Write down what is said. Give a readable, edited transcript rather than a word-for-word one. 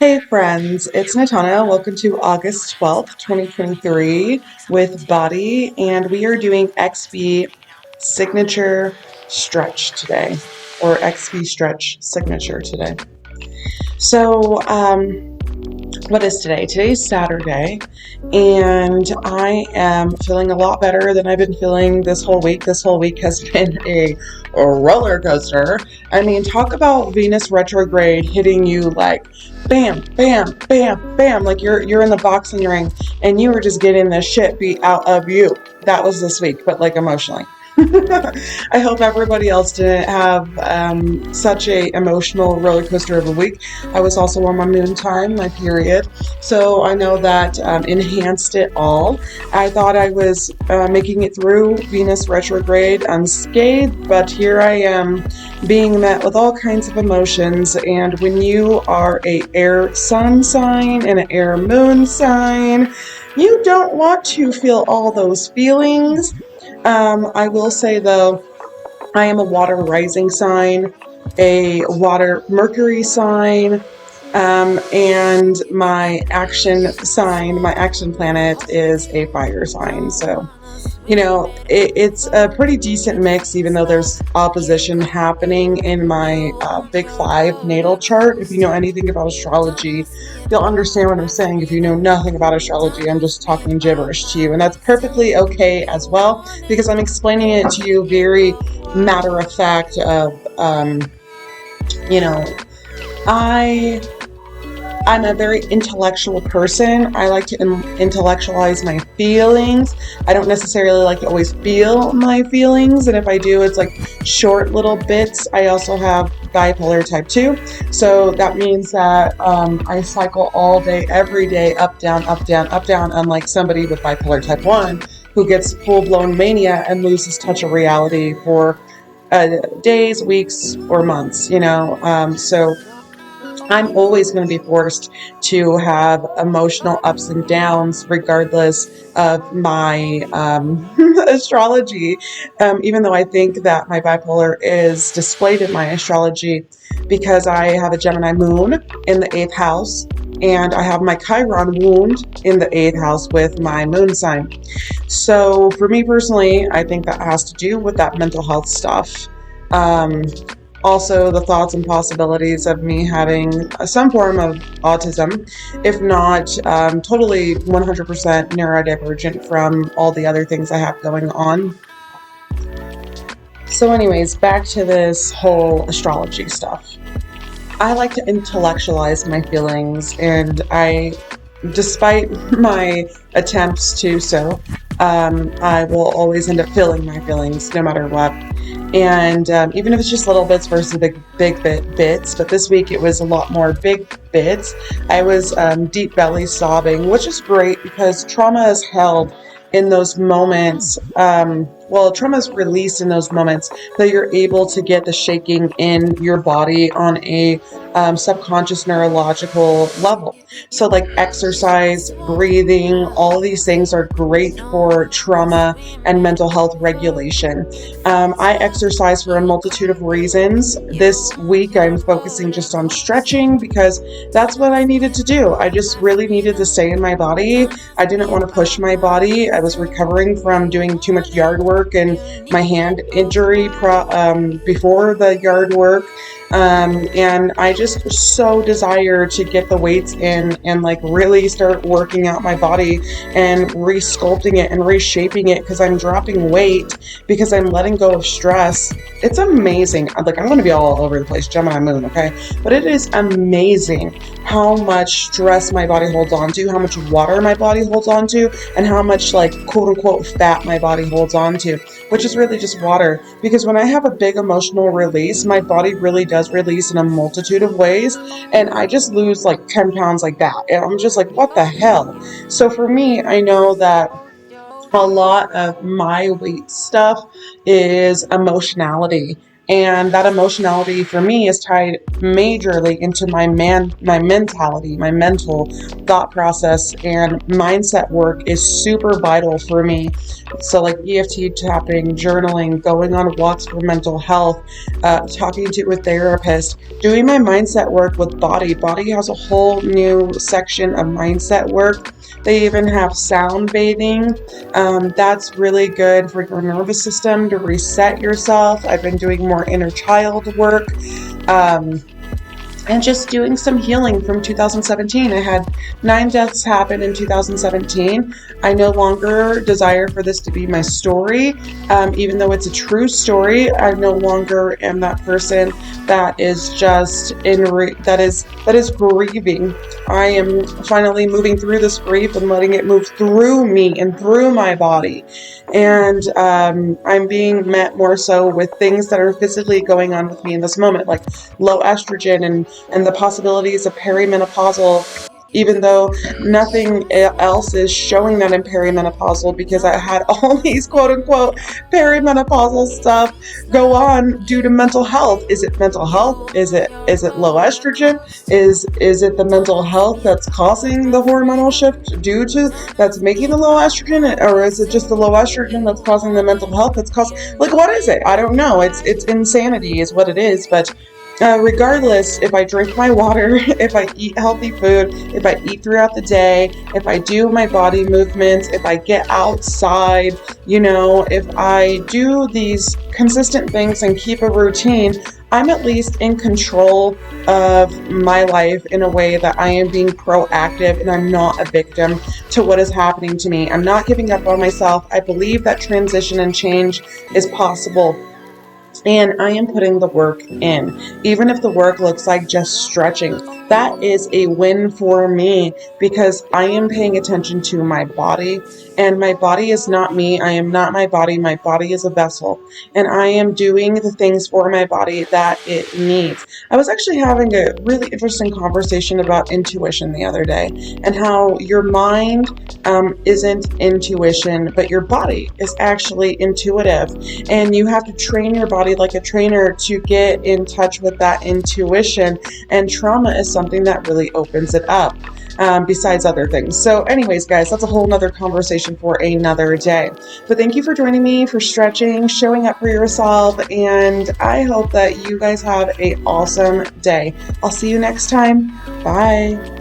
Hey friends, it's Natana. Welcome to August 12th, 2023 with BODi, and we are doing XV signature stretch today, or XV stretch signature today. So, what is today? Today's Saturday, and I am feeling a lot better than I've been feeling this whole week. This whole week has been a roller coaster. I mean, talk about Venus retrograde hitting you like bam, bam, bam, bam, like you're in the boxing ring and you were just getting the shit beat out of you. That was this week, but like emotionally. I hope everybody else didn't have such a emotional roller coaster of a week. I was also on my moon time, my period, so I know that enhanced it all. I thought I was making it through Venus retrograde unscathed, but here I am being met with all kinds of emotions. And when you are a air sun sign and an air moon sign, you don't want to feel all those feelings. I will say though, I am a water rising sign, a water Mercury sign, and my action sign, my action planet is a fire sign. So, it's a pretty decent mix, even though there's opposition happening in my Big Five natal chart. If you know anything about astrology, you'll understand what I'm saying. If you know nothing about astrology, I'm just talking gibberish to you, and that's perfectly okay as well, because I'm explaining it to you very matter of fact. You know, I I'm a very intellectual person. I like to intellectualize my feelings. I don't necessarily like to always feel my feelings. And if I do, it's like short little bits. I also have bipolar type 2. So that means that I cycle all day, every day, up, down, up, down, up, down, unlike somebody with bipolar type 1 who gets full blown mania and loses touch of reality for days, weeks, or months. So I'm always going to be forced to have emotional ups and downs, regardless of my astrology. Even though I think that my bipolar is displayed in my astrology because I have a Gemini moon in the eighth house, and I have my Chiron wound in the eighth house with my moon sign. So, for me personally, I think that has to do with that mental health stuff. Um, Also, the thoughts and possibilities of me having some form of autism, if not totally 100% neurodivergent from all the other things I have going on. So, anyways, back to this whole astrology stuff. I like to intellectualize my feelings, and despite my attempts to I will always end up feeling my feelings no matter what. And even if it's just little bits versus bits, but this week it was a lot more big bits. I was deep belly sobbing, which is great because trauma is held in those moments. Trauma is released in those moments that you're able to get the shaking in your body on a subconscious neurological level. So, like exercise, breathing, all these things are great for trauma and mental health regulation. I exercise for a multitude of reasons. This week, I'm focusing just on stretching because that's what I needed to do. I just really needed to stay in my body. I didn't want to push my body. I was recovering from doing too much yard work and my hand injury before the yard work. And I just so desire to get the weights in and like really start working out my body and resculpting it and reshaping it because I'm dropping weight because I'm letting go of stress. It's amazing. Like, I'm going to be all over the place, Gemini moon, okay? But it is amazing how much stress my body holds on to, how much water my body holds on to, and how much like quote unquote fat my body holds on to, which is really just water. Because when I have a big emotional release, my body really does release in a multitude of ways, and I just lose like 10 pounds like that. And I'm just like, what the hell? So for me, I know that a lot of my weight stuff is emotionality. And that emotionality for me is tied majorly into my mentality, my mental thought process, and mindset work is super vital for me. So like EFT tapping, journaling, going on walks for mental health, talking to a therapist, doing my mindset work with BODi. BODi has a whole new section of mindset work. They even have sound bathing. That's really good for your nervous system to reset yourself. I've been doing more inner child work. Um, and just doing some healing from 2017. I had 9 deaths happen in 2017. I no longer desire for this to be my story. Even though it's a true story, I no longer am that person that is just that is grieving. I am finally moving through this grief and letting it move through me and through my body. And I'm being met more so with things that are physically going on with me in this moment, like low estrogen and the possibilities of perimenopausal, even though nothing else is showing that I'm perimenopausal, because I had all these quote unquote perimenopausal stuff go on due to mental health. Is it mental health? Is it low estrogen? Is it the mental health that's causing the hormonal shift that's making the low estrogen, or is it just the low estrogen that's causing the mental health that's causing, like, what is it? I don't know. It's insanity is what it is. But regardless, if I drink my water, if I eat healthy food, if I eat throughout the day, if I do my body movements, if I get outside, if I do these consistent things and keep a routine, I'm at least in control of my life in a way that I am being proactive and I'm not a victim to what is happening to me. I'm not giving up on myself. I believe that transition and change is possible. And I am putting the work in, even if the work looks like just stretching. That is a win for me because I am paying attention to my body, and my body is not me. I am not my body. My body is a vessel, and I am doing the things for my body that it needs. I was actually having a really interesting conversation about intuition the other day, and how your mind isn't intuition, but your body is actually intuitive, and you have to train your body like a trainer to get in touch with that intuition, and trauma is something that really opens it up, besides other things. So anyways, guys, that's a whole nother conversation for another day. But thank you for joining me, for stretching, showing up for yourself, and I hope that you guys have an awesome day. I'll see you next time. Bye.